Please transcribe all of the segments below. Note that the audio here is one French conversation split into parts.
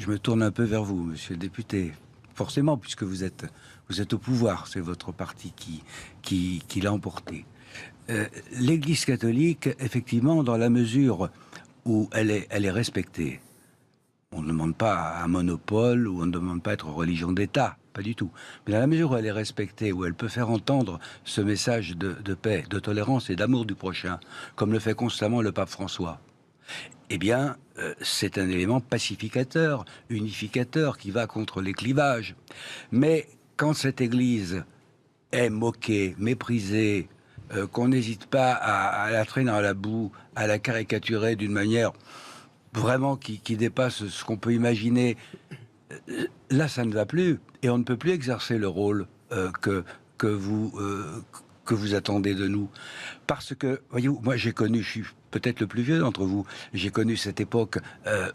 Je me tourne un peu vers vous, monsieur le député. Forcément, puisque vous êtes au pouvoir, c'est votre parti qui l'a emporté. L'Église catholique, effectivement, dans la mesure où elle est respectée, on ne demande pas un monopole ou on ne demande pas être religion d'État, pas du tout. Mais dans la mesure où elle est respectée, où elle peut faire entendre ce message de paix, de tolérance et d'amour du prochain, comme le fait constamment le pape François, eh bien, c'est un élément pacificateur, unificateur, qui va contre les clivages. Mais quand cette Église est moquée, méprisée, qu'on n'hésite pas à la traîner dans la boue, à la caricaturer d'une manière vraiment qui dépasse ce qu'on peut imaginer, là, ça ne va plus. Et on ne peut plus exercer le rôle que vous attendez de nous. Parce que, voyez-vous, moi j'ai connu, je suis peut-être le plus vieux d'entre vous, j'ai connu cette époque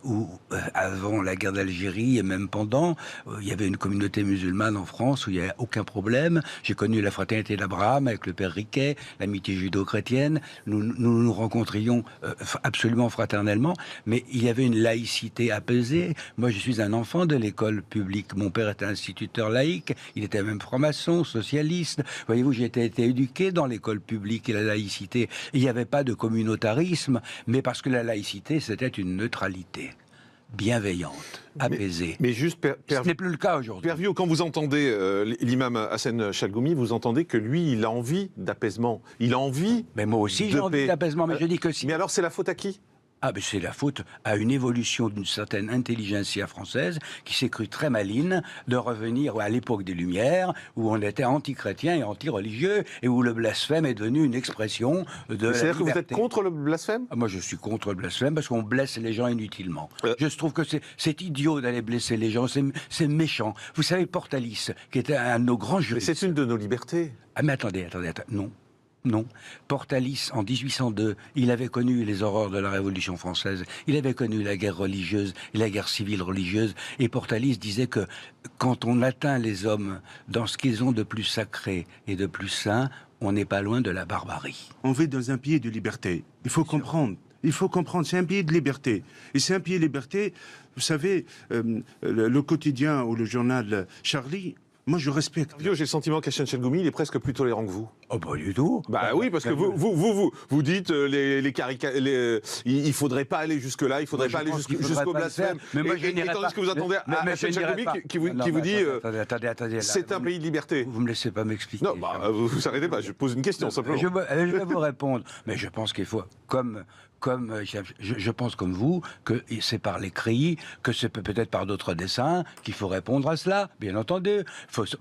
où, avant la guerre d'Algérie et même pendant, il y avait une communauté musulmane en France où il n'y avait aucun problème. J'ai connu la fraternité d'Abraham avec le père Riquet, l'amitié judo-chrétienne. Nous rencontrions absolument fraternellement, mais il y avait une laïcité apaisée. Moi, je suis un enfant de l'école publique. Mon père était instituteur laïque, il était même franc-maçon, socialiste. Voyez-vous, j'ai été éduqué dans l'école publique et la laïcité. Il n'y avait pas de communautarisme, mais parce que la laïcité, c'était une neutralité bienveillante, apaisée. Mais juste, ce n'est plus le cas aujourd'hui. Père Vieux, quand vous entendez l'imam Hassan Chalgoumi, vous entendez que lui, il a envie d'apaisement. Il a envie. Mais moi aussi, j'ai envie d'apaisement, mais je dis que si. Mais alors, c'est la faute à qui ? Ah, ben c'est la faute à une évolution d'une certaine intelligentsia française qui s'est crue très maligne de revenir à l'époque des Lumières où on était anti-chrétien et anti-religieux et où le blasphème est devenu une expression de. C'est-à-dire que vous êtes contre le blasphème ? Moi, je suis contre le blasphème parce qu'on blesse les gens inutilement. Je trouve que c'est idiot d'aller blesser les gens, c'est méchant. Vous savez, Portalis, qui était un de nos grands juristes. Mais c'est une de nos libertés. Ah, mais attendez, non. Non. Portalis, en 1802, il avait connu les horreurs de la Révolution française, il avait connu la guerre religieuse et la guerre civile religieuse, et Portalis disait que quand on atteint les hommes dans ce qu'ils ont de plus sacré et de plus saint, on n'est pas loin de la barbarie. On vit dans un pays de liberté. Il faut comprendre. Il faut comprendre, c'est un pays de liberté. Et c'est un pays de liberté, vous savez, le quotidien ou le journal Charlie, moi, je respecte. J'ai le sentiment qu'Hassan Chalgoumi, il est presque plus tolérant que vous. Oh, pas du tout. Bah oui, parce que vous dites il faudrait pas aller jusque-là, il faudrait pas aller jusqu'au blasphème. Mais moi, et tandis que vous attendez à Hachem Chalgoumi qui vous dit c'est un pays de liberté. Vous me laissez pas m'expliquer. Non, vous arrêtez pas, je pose une question simplement. Je vais vous répondre. Mais je pense qu'il faut, je pense comme vous, que c'est par l'écrit, que c'est peut-être par d'autres dessins qu'il faut répondre à cela, bien entendu.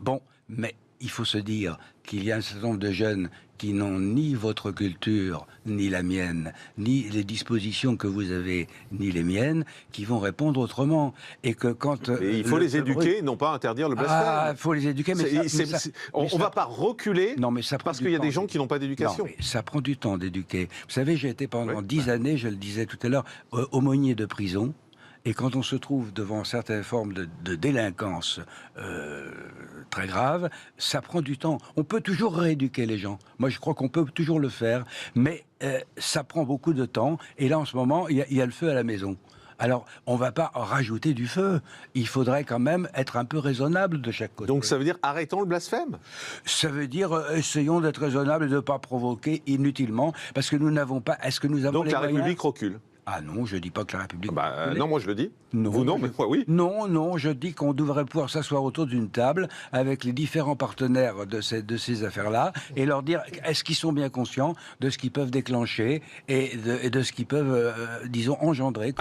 Bon, mais il faut se dire qu'il y a un certain nombre de jeunes qui n'ont ni votre culture, ni la mienne, ni les dispositions que vous avez, ni les miennes, qui vont répondre autrement. Et que quand... il faut les éduquer, non pas interdire le blasphème. Ah, il faut les éduquer, mais on ne va pas reculer parce qu'il y a des gens qui n'ont pas d'éducation. Non, mais ça prend du temps d'éduquer. Vous savez, j'ai été pendant 10 années, je le disais tout à l'heure, aumônier de prison. Et quand on se trouve devant certaines formes de délinquance très graves, ça prend du temps. On peut toujours rééduquer les gens. Moi, je crois qu'on peut toujours le faire. Mais ça prend beaucoup de temps. Et là, en ce moment, il y a le feu à la maison. Alors, on ne va pas rajouter du feu. Il faudrait quand même être un peu raisonnable de chaque côté. Donc ça veut dire arrêtons le blasphème ? Ça veut dire essayons d'être raisonnables et de ne pas provoquer inutilement. Parce que nous n'avons pas... Est-ce que nous avons Donc la République recule ? Ah non, je ne dis pas que la République... non, moi je le dis. Non, vous non, mais moi oui. Non, je dis qu'on devrait pouvoir s'asseoir autour d'une table avec les différents partenaires de ces affaires-là et leur dire est-ce qu'ils sont bien conscients de ce qu'ils peuvent déclencher et de ce qu'ils peuvent, disons, engendrer.